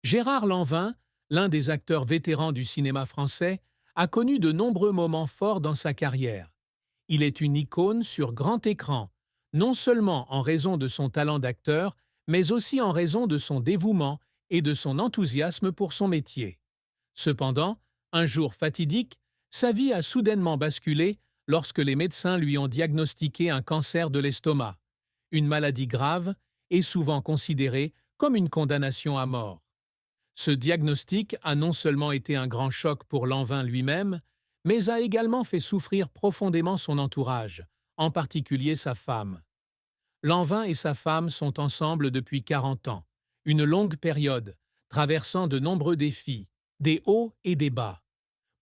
Gérard Lanvin, l'un des acteurs vétérans du cinéma français, a connu de nombreux moments forts dans sa carrière. Il est une icône sur grand écran, non seulement en raison de son talent d'acteur, mais aussi en raison de son dévouement et de son enthousiasme pour son métier. Cependant, un jour fatidique, sa vie a soudainement basculé lorsque les médecins lui ont diagnostiqué un cancer de l'estomac, une maladie grave et souvent considérée comme une condamnation à mort. Ce diagnostic a non seulement été un grand choc pour Lanvin lui-même, mais a également fait souffrir profondément son entourage, en particulier sa femme. Lanvin et sa femme sont ensemble depuis 40 ans, une longue période, traversant de nombreux défis, des hauts et des bas.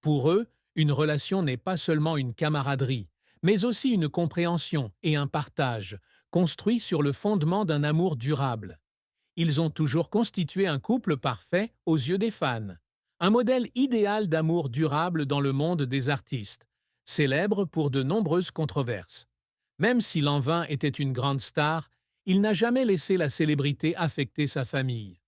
Pour eux, une relation n'est pas seulement une camaraderie, mais aussi une compréhension et un partage, construits sur le fondement d'un amour durable. Ils ont toujours constitué un couple parfait aux yeux des fans, un modèle idéal d'amour durable dans le monde des artistes, célèbre pour de nombreuses controverses. Même si Lanvin était une grande star, il n'a jamais laissé la célébrité affecter sa famille.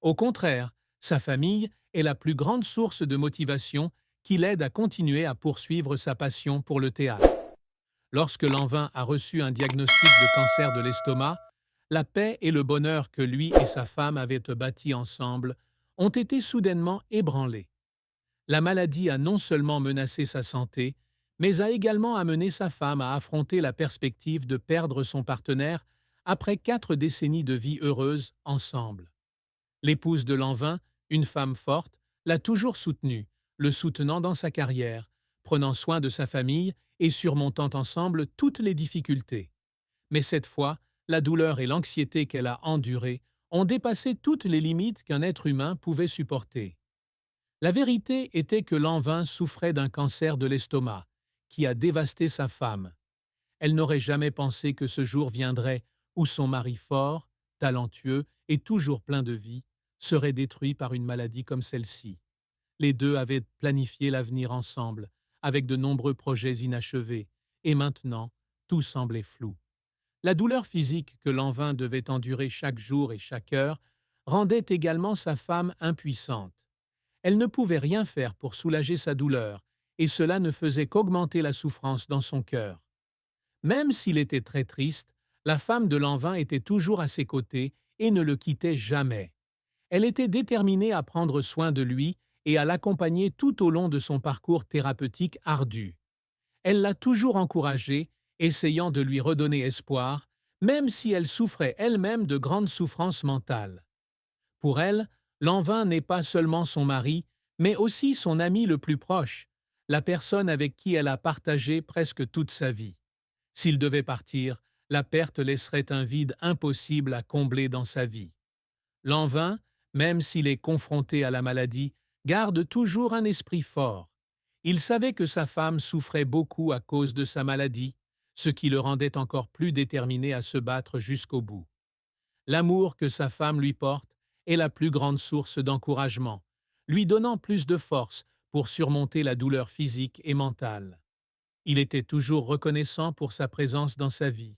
Au contraire, sa famille est la plus grande source de motivation qui l'aide à continuer à poursuivre sa passion pour le théâtre. Lorsque Lanvin a reçu un diagnostic de cancer de l'estomac, la paix et le bonheur que lui et sa femme avaient bâtis ensemble ont été soudainement ébranlés. La maladie a non seulement menacé sa santé, mais a également amené sa femme à affronter la perspective de perdre son partenaire après 4 décennies de vie heureuse ensemble. L'épouse de Lanvin, une femme forte, l'a toujours soutenu, le soutenant dans sa carrière, prenant soin de sa famille et surmontant ensemble toutes les difficultés. Mais cette fois, la douleur et l'anxiété qu'elle a endurées ont dépassé toutes les limites qu'un être humain pouvait supporter. La vérité était que Lanvin souffrait d'un cancer de l'estomac, qui a dévasté sa femme. Elle n'aurait jamais pensé que ce jour viendrait où son mari fort, talentueux et toujours plein de vie serait détruit par une maladie comme celle-ci. Les deux avaient planifié l'avenir ensemble, avec de nombreux projets inachevés, et maintenant, tout semblait flou. La douleur physique que Lanvin devait endurer chaque jour et chaque heure rendait également sa femme impuissante. Elle ne pouvait rien faire pour soulager sa douleur, et cela ne faisait qu'augmenter la souffrance dans son cœur. Même s'il était très triste, la femme de Lanvin était toujours à ses côtés et ne le quittait jamais. Elle était déterminée à prendre soin de lui et à l'accompagner tout au long de son parcours thérapeutique ardu. Elle l'a toujours encouragé, essayant de lui redonner espoir, même si elle souffrait elle-même de grandes souffrances mentales. Pour elle, Lanvin n'est pas seulement son mari, mais aussi son ami le plus proche, la personne avec qui elle a partagé presque toute sa vie. S'il devait partir, la perte laisserait un vide impossible à combler dans sa vie. Lanvin, même s'il est confronté à la maladie, garde toujours un esprit fort. Il savait que sa femme souffrait beaucoup à cause de sa maladie, ce qui le rendait encore plus déterminé à se battre jusqu'au bout. L'amour que sa femme lui porte est la plus grande source d'encouragement, lui donnant plus de force pour surmonter la douleur physique et mentale. Il était toujours reconnaissant pour sa présence dans sa vie,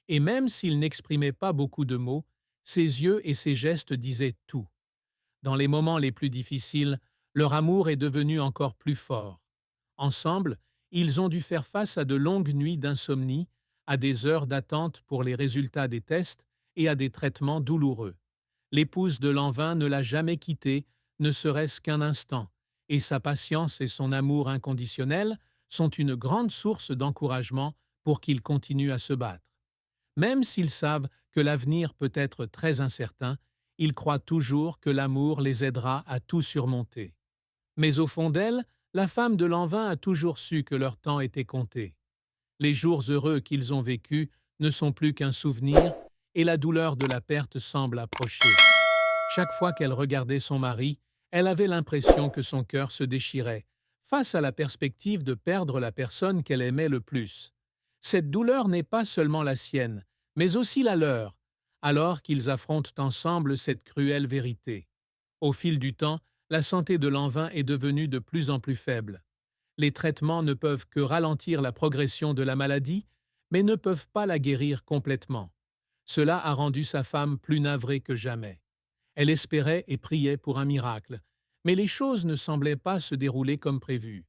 et même s'il n'exprimait pas beaucoup de mots, ses yeux et ses gestes disaient tout. Dans les moments les plus difficiles, leur amour est devenu encore plus fort. Ensemble, ils ont dû faire face à de longues nuits d'insomnie, à des heures d'attente pour les résultats des tests et à des traitements douloureux. L'épouse de Lanvin ne l'a jamais quitté, ne serait-ce qu'un instant, et sa patience et son amour inconditionnel sont une grande source d'encouragement pour qu'il continue à se battre. Même s'ils savent que l'avenir peut être très incertain, ils croient toujours que l'amour les aidera à tout surmonter. Mais au fond d'elle, la femme de Lanvin a toujours su que leur temps était compté. Les jours heureux qu'ils ont vécus ne sont plus qu'un souvenir et la douleur de la perte semble approcher. Chaque fois qu'elle regardait son mari, elle avait l'impression que son cœur se déchirait, face à la perspective de perdre la personne qu'elle aimait le plus. Cette douleur n'est pas seulement la sienne, mais aussi la leur, alors qu'ils affrontent ensemble cette cruelle vérité. Au fil du temps, la santé de Lanvin est devenue de plus en plus faible. Les traitements ne peuvent que ralentir la progression de la maladie, mais ne peuvent pas la guérir complètement. Cela a rendu sa femme plus navrée que jamais. Elle espérait et priait pour un miracle. Mais les choses ne semblaient pas se dérouler comme prévu.